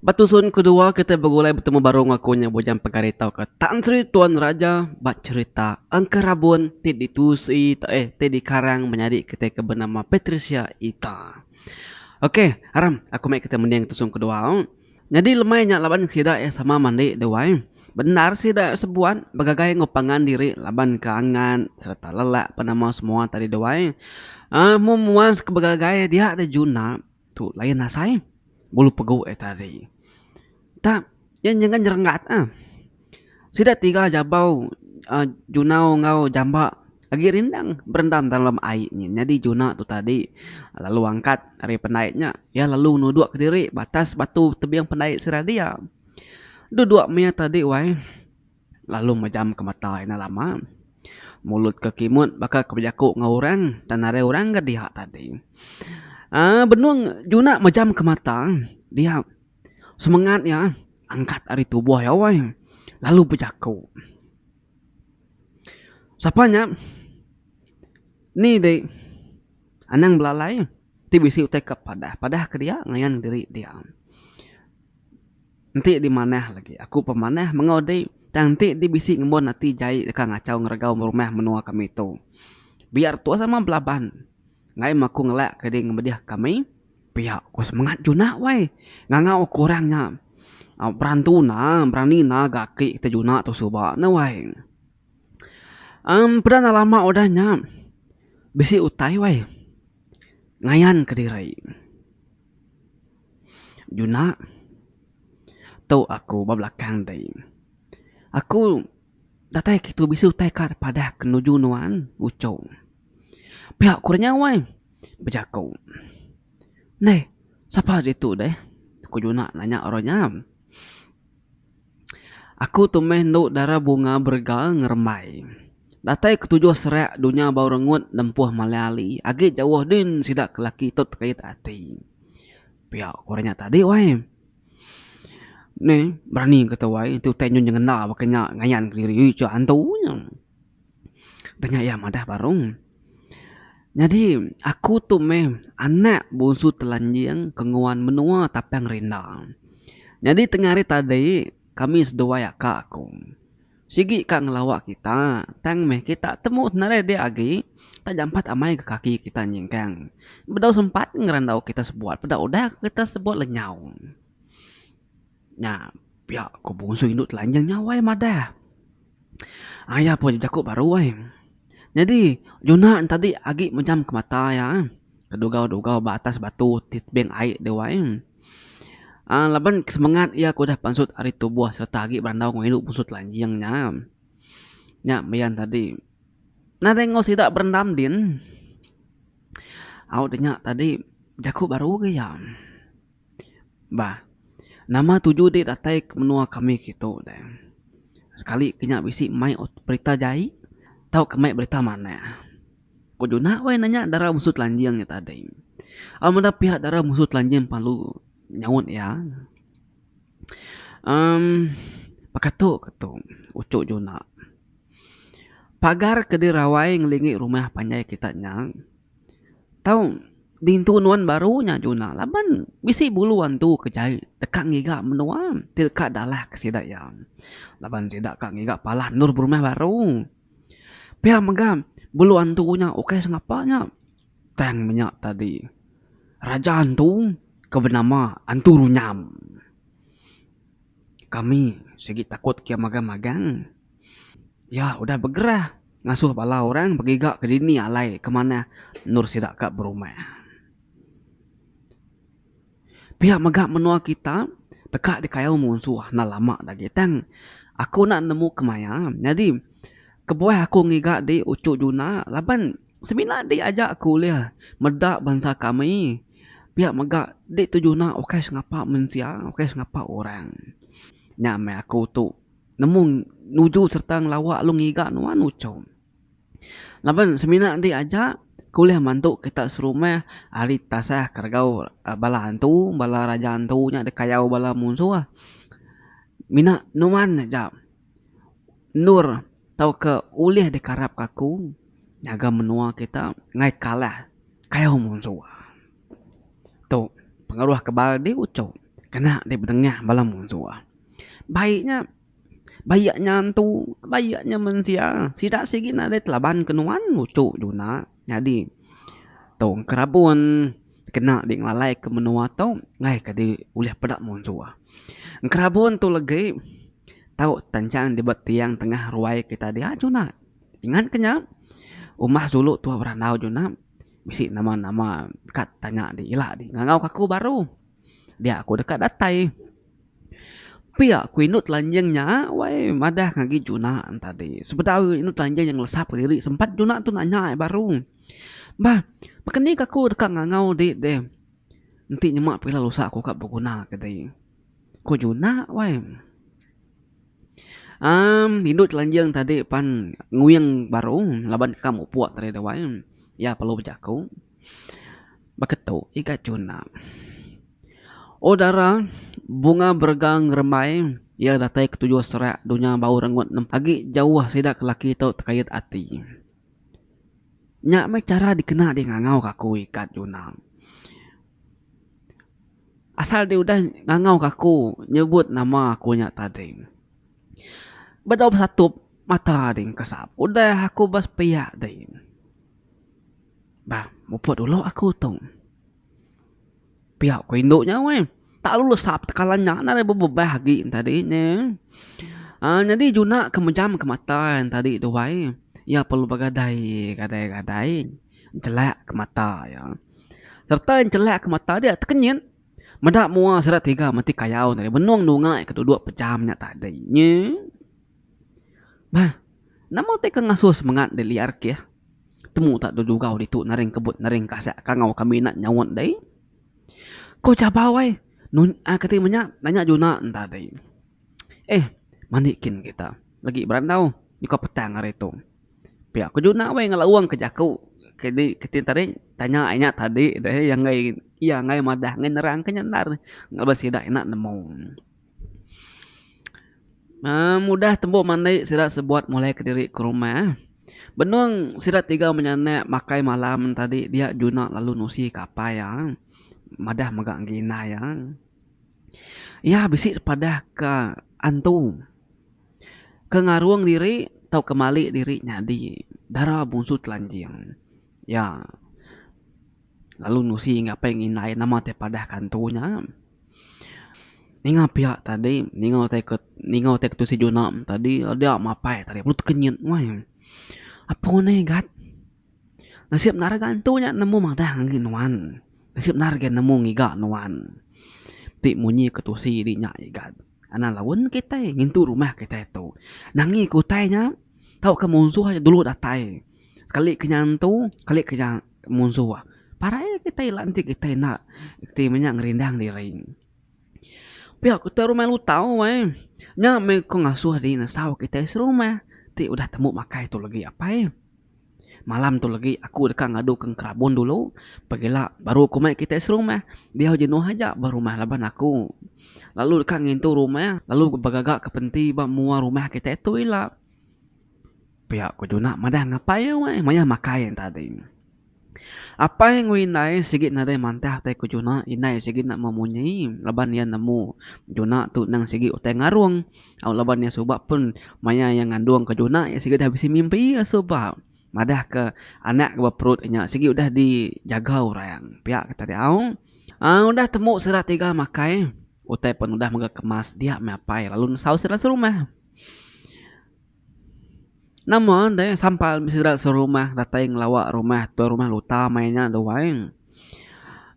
Batusun kedua kita bergulai bertemu baru ngakunya bujang pagaritau ke Tan Sri Tuan Raja bat cerita angka rabun ti ditusi ti di karang menjadi ketika bernama Patricia Ita. Oke, haram aku mai kita mending tusung kedua. Jadi lemainya laban sida sama mandi dewai. Benar sida sebuan bagagai ngopangan diri laban keangan serta lelak penama semua tadi dewai. Mumuan kebagai dia ada juna tu lain nasai bulu pegu tadi. Tak, yan jangan jerengat Sida tiga jabau junau ngau jamba lagi rindang berendam dalam airnya. Jadi juna tu tadi lalu angkat dari penaiknya, ya lalu nuduk ke diri batas batu tebing penaik siradia. Duduk mia tadi wai lalu majam ke mata ina lama. Mulut ke kimut bakal kebajaku ngau tanare orang ke dia tadi. Benuang juna majam ke mata dia semangat ya angkat dari tubuh ya wai lalu berjaku sapanya ni deh anang belalai ti bisi utai padah ke dia ngayan diri dia nanti di mana lagi aku pemanah mengodai nanti di bisi ngembon nanti jai deka ngacau ngeragau rumah menua kami itu biar tua sama belaban ngai maku ngelak ke dia ngembediah kami pihak ku semangat juna wai ngangau kurangnya berantu berani gaki kita juna tu suba na wai pernah lama odanya bisi utai wai ngayan ke diri juna tu aku belakang dai aku datai kitu bisi utai ka pada kenuju nuan ucau pihak kurnya wai bejaku Nih, siapa itu deh? Aku Juna nanya orangnya. Aku tumeh nu darah bunga bergal ngeremai. Datai ketujuh serak dunia bau rengut nempuh malayali. Agi jauh din sidak kelaki tot kait hati. Pihak orangnya tadi wai. Nih, berani kata wai. Itu tenyun jangan nak makanya ngayan ke diri. Cuk antunya. Danya ya madah barung. Jadi aku tuh anak bungsu telanjang kenguan menua tapang rindang. Jadi tengah hari tadi kami sedua ya kak aku. Sigi kak ngelawak kita, tang kita temu nare dia agi, tak jampat amai ke kaki kita nyengkang. Bedau sempat ngerandau kita sebuat, pada udah kita sebuat lenyau. Nya, ya aku bungsu induk telanjang nyawai madah. Ayah pun jaku baru wai. Jadi Juna tadi agi menjam ke mata ya. Kedugau-dugau batas batu titbeng air dewai. Laban semangat ia aku dah pansut hari tubuh serta agi berandau ngiduk pusut lanjangnya. Nya mayan tadi. Narenggo sidak berendam din. Denya tadi jaku baru ke ya. Bah. Nama tujuh di datai menua kami gitu deh. Sekali kenya bisi mai berita jai. Tahu kemai berita mana? Kau Juna wai nanya darah musuh telanjangnya tadi. Amada pihak darah musuh telanjang palu nyaut ya. Pakatu ucuk Juna. Pagar kedirawai ngelingi rumah panjai kita nyang. Tahu dintu nuan barunya Juna. Laban bisi buluan tu kejai. Tekak ngiga menua. Tidak dalah kesidak yang. Laban sidak kak ngiga palah nur berumah baru. Pihak megam bulu antunya oke sengapanya tang minyak tadi raja antu kebenama antu runyam kami segi takut kia magang-magang ya udah bergerah ngasuh bala orang begigak ke dini alai kemana nur sidak kak berumah pihak megak menua kita dekat di kayau musuh na lama lagi tang aku nak nemu kemaya jadi kebuah aku ngiga di ucuk Juna laban semina di ajak aku liah medak bangsa kami pihak megak di tu Juna oke ngapa mensia oke ngapa orang nyame aku tu nemu nuju serta ngelawak lu ngiga nuan ucuk laban semina di ajak kuliah mantu kita serumah hari tasah kergau bala hantu bala raja hantunya de kayau bala musuh mina nuan aja nur tahu ke ulih dikarap kaku nyaga menua kita ngai kalah kayak musuh tu pengaruh kebal di ucau kena di bedengah balam musuh. Baiknya bayaknya manusia sidak sigi na de telaban kenuan lucu juna. Jadi tong kerabun kena di ngelalai ke menua tau ngai ka di ulih pedak musuh. Kerabun tu lagi tahu tancang di tiang tengah ruai kita dia juna. Ingat kenya umah dulu tua beranau juna bisi nama-nama kat tanya di ilah di ngangau kaku baru dia aku dekat datai pia ku inut lanjengnya wai madah ngagi juna tadi sebedawi inut lanjeng yang lesap diri sempat juna tu nanya baru bah makani kaku dekat ngangau di deh nanti nyemak pila lusa aku kak berguna kedai ku juna wai induk telanjang tadi pan nguyang baru laban kamu puak tadi dewai ya perlu berjaku baketu ika cuna odara bunga bergang remai ya datai ketujuh serak dunia bau rengut agi jauh sidak laki tau terkait ati nyak mai cara dikena di ngangau kaku ikat cuna asal dia udah ngangau kaku nyebut nama aku nyak tadi bedau satu mata ding kesap. Udah aku bas piyak ding. Bah, muput dulu aku tu. Piyak ko induknya weh. Tak lulus sap tekalannya na bebah lagi tadi ni. Jadi juna kemejam ke mata yang tadi tu weh. Ya perlu bagadai, gadai. Celak ke mata ya. Serta yang celak ke mata dia terkenyit. Medak mua serat tiga mati kayau tadi. Benuang nungai kedua pejamnya tadi. Bah, nama te kang ngasuh semangat de liar ke. Temu tak dudugau di tu naring kebut naring kasak kangau kami nak nyawon dai. Ko cabau wai. Nun kati menya nanya juna tadi. Mandikin kita. Lagi berandau di ko petang hari tu. Pihak ko juna wai ngalauang ke jaku. Kedi tadi tanya anya tadi deh yang ngai madah ngai nerang kenyanar. Ngalban sidak enak nemu. Mudah tembuk mandai sirat sebuat mulai ke diri ke rumah. Benuang sirat tiga menyanak makai malam tadi dia juna lalu nusi kapa ya. Madah megang gina ya. Ya bisik pada ke antu. Ke ngaruang diri tau kemali diri nyadi. Darah bungsu telanjang. Ya. Lalu nusi ngapain nginai nama te pada kantunya. Ninga pihak tadi, ninga tek tu si Junam tadi dia mapai tadi perlu kenyit wah. Apa ni gat? Nasib narga antunya nemu madah nginuan. Nasib narga nemu ngiga nuan. Ti munyi ketusi di nya gat. Ana lawan kita ngintu rumah kita itu. Nangi kutainya tahu ke musuh aja dulu datai. Sekali kenyantu, sekali kenya musuh. Parai kita lanti kita nak. Kita minyak ngerindang diri. Pihak kita rumah lu tahu weh. Nya me ko ngasuh di nasau kita serumah. Ti udah temu makai tu lagi apa malam tu lagi aku dekat ngadu ke kerabun dulu. Pergilah baru aku mai kita serumah. Dia jenuh aja baru rumah laban aku. Lalu dekat ngintu rumah, lalu bagagak ke penti ba mua rumah kita itu ilah. Pihak ko juna madah ngapai weh, maya makai yang tadi. Apa yang winai sigit na day mantah tay ko juna inay sigit na mamunyai laban yan nemu juna tu nang sigit utay ngarung aw laban ya subak pun maya yang ngandung ke juna ya sigit habis mimpi ya subak madah ke anak ke perut nya sigit udah dijaga orang pihak kata dia udah temu serat tiga makai utay pun udah megak kemas dia meapai lalu saus serat serumah. Namun deh sampal bisa serumah datai ngelawak rumah tu rumah luta mainnya doang.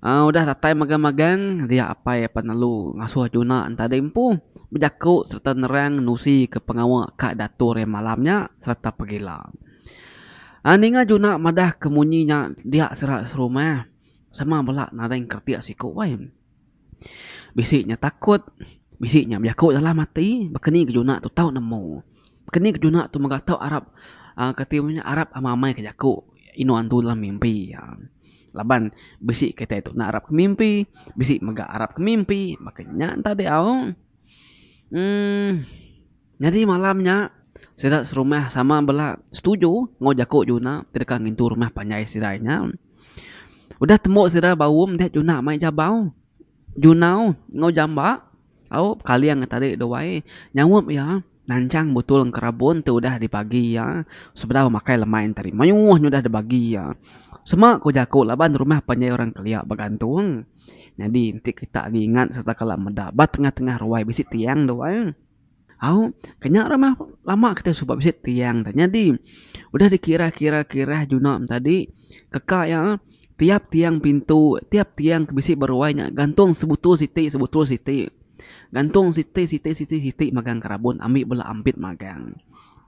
Udah datai magang-magang dia apa ya penalu ngasuh juna entah dempu berjaku serta nerang nusi ke pengawal kak datur yang malamnya serta pergila. Ninga juna madah kemunyinya dia serat serumah sama belak nada yang kertiak siku wain. Bisiknya takut, bisiknya berjaku dalam mati, bekeni ke juna tu tahu nemu. Kini kejuna tu magatau Arab katimanya Arab amamai ke jaku inuan tu dalam mimpi ya. Laban bisik kita itu nak Arab ke mimpi, bisik maga Arab ke mimpi, makanya tadi jadi malamnya saya serumah sama bela setuju ngojaku juna tidak ngintu rumah panjai sirainya. Udah temu sira bawum dia juna mai jabau. Junau ngau jamba au kalian tadi doai nyawup ya nancang betul kerabon tu udah dibagi ya sebelah makai lemain tadi mayuh udah dibagi ya semak ku jago laban rumah panjai orang kelia bergantung jadi nanti kita lagi ingat serta kalau mendapat tengah-tengah ruai bisi tiang doai au kenya rumah lama kita suka bisi tiang tanya di udah dikira-kira Junau tadi kekak ya tiap tiang pintu tiap tiang bisi berwainya gantung sebutul siti gantung siti magang kerabun ambil bela ampit magang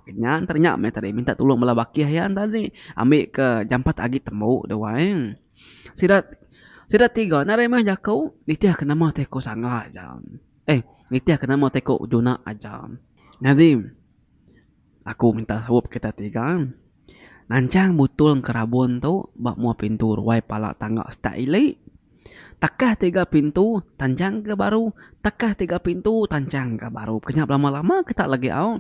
kenya ternyata me tadi minta tolong bela bakih ya tadi ambil ke jampat agi temu doang sidat sidat tiga nare mah jakau nitiah kena mah teko sanga aja nitiah kena mah teko Junau aja jadi aku minta sawup kita tiga nancang betul kerabun tu bak mua pintu ruai pala tangga staili takah tiga pintu tancang ke baru takah tiga pintu tancang ke baru kenyap lama-lama kita lagi au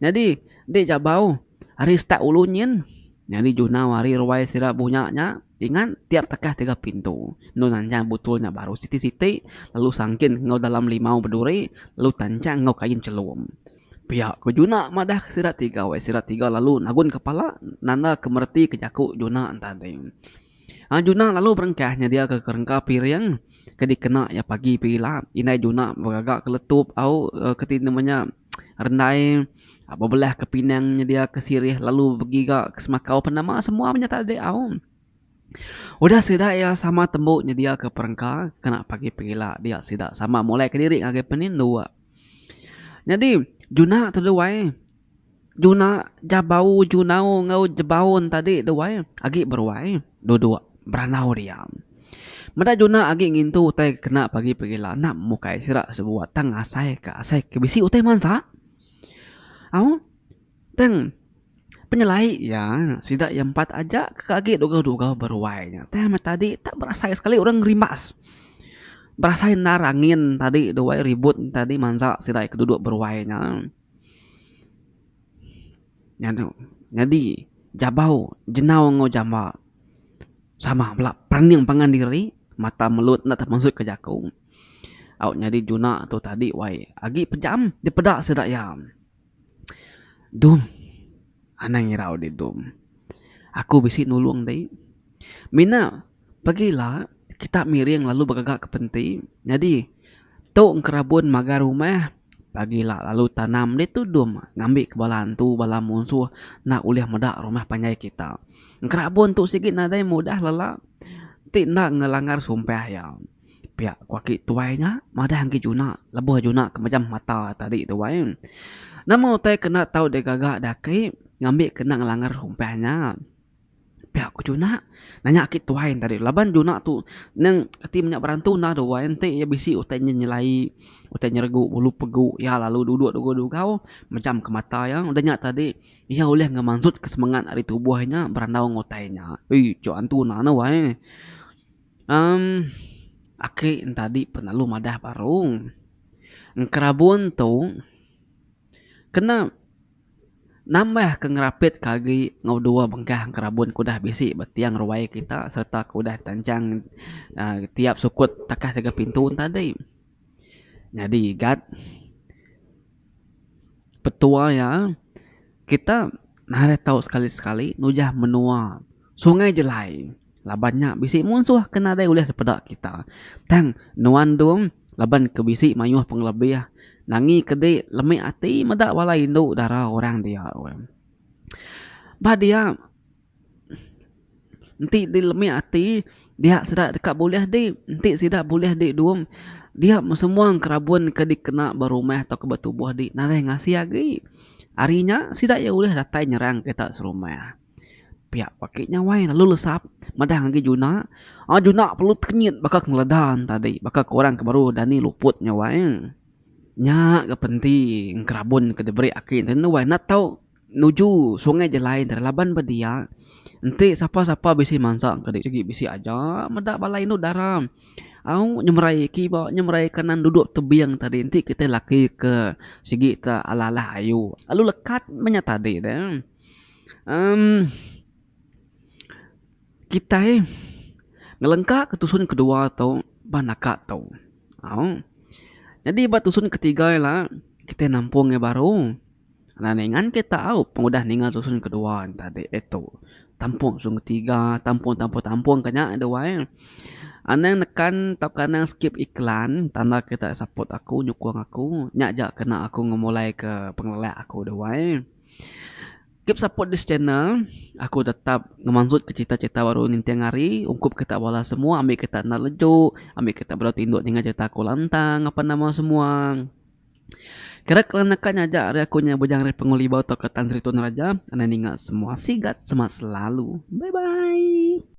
jadi dia jabau hari stak ulunyin jadi Junau hari ruai sira punyanya ingat tiap takah tiga pintu nu nancang betulnya baru siti-siti lalu sangkin ngau dalam limau berduri lalu tancang ngau kain celum pihak ke Junau madah sirat tiga lalu nagun kepala nanda kemerti kejaku Junau tadi Junau lalu berengkahnya dia ke kerengka piring kedikena ya pagi pila inai Junau beragak keletup au ketin namanya rendai apa belah kepinangnya dia ke sirih lalu bergiga ke semakau penama semua punya tadi au udah sidak ya sama tembuknya dia ke perengka kena pagi pila dia sidak sama mulai ke diri ngage penin dua jadi Junau tu duai Junau jabau Junau ngau jebaun tadi duai agi berwai dua beranau dia mada Junau agi ngintu utai kena pagi pagila nak mukai sira sebuah tang asai ke bisi utai mansa au teng penyelai ya sidak yang empat aja kaki doga berwainya teh tadi tak berasa sekali orang rimbas berasain narangin tadi doai ribut tadi mansa sidak keduduk berwainya jadi jabau jenau ngau jamba sama belak pening pangan diri mata melut nak termasuk ke jakung au jadi Junau tu tadi wai agi pejam dipedak sedak ya dum anang ngirau di dum aku bisi nulung deh mina pagilah kita miring lalu bergagak ke penti jadi tu kerabun magar rumah pagilah lalu tanam dia tu dum ngambil ke balantu bala musuh nak uliah medak rumah panjai kita kerabun tu sikit nadai mudah lala tidak ngelanggar sumpah ya pihak kuaki tuainya madah angki Junau lebuh Junau ke macam mata tadi tuai nama utai kena tahu dia gagak daki ngambil kena ngelanggar sumpahnya pihak ku Junau nanya akit tuain tadi laban Junau tu neng timnya berantu na doa ente ya bisi utai nyelai utai nyergu bulu pegu ya lalu duduk kau macam ke mata yang udah nyak tadi ya oleh ngemansut kesemangat hari tubuhnya berandau ngotainya co antu nana wae aki tadi penalu madah parung kerabun tu kena nambah ke ngerapit kagi ngau dua bengkah kerabun kudah bisi betiang ruai kita serta kudah tancang tiap sukut takah tiga pintu tadi jadi gat petua ya kita nare tahu sekali-sekali nujah menua sungai jelai labannya bisi musuh kena dai ulah sepedak kita tang nuan dum laban ke bisi mayuh penglebih nangi kede lemik ati medak wala induk darah orang dia bah dia nanti di lemik ati dia sedak dekat boleh di nanti sidak boleh di dum dia semua kerabun kedik kena berumah atau ke betubuh di nare ngasih lagi harinya sidak ya ulah datai nyerang kita serumah pihak pakainya wae lalu lesap madah lagi Junau Junau perlu kenyit bakal ngeledan tadi bakal korang ke baru dani luputnya wae nya kepenting kerabun ke debri akin dan wae nak tahu nuju sungai jelai dari laban bedia ente siapa bisi mansa ke segi bisi aja medak balai nu daram au nyemrai kiba nyemrai kanan duduk tebiang tadi ente kita laki ke segi ta ala-ala ayu lalu lekat menyata tadi deh kita ngelengkak ketusun kedua atau banaka tau Oh. Jadi batusun ketiga lah kita nampung ya baru. Nah dengan kita pengudah ningal susun kedua tadi itu. Tampung susun ketiga, tampung kanya ada wae. Anang nekan tap kanang skip iklan tanda kita support aku nyukung aku nyak jak kena aku ngemulai ke pengelek aku dah wae. Keep support this channel. Aku tetap ngemansut ke cita-cita baru ninteng hari. Ungkup kita bola semua. Ambil kita nak lejo. Ambil kita berlaku tinduk dengan cerita aku lantang. Apa nama semua. Kira kelanakan aja hari aku bujang dari penguli bau toketan Tritun Raja. Anda ingat semua sigat semat selalu. Bye bye.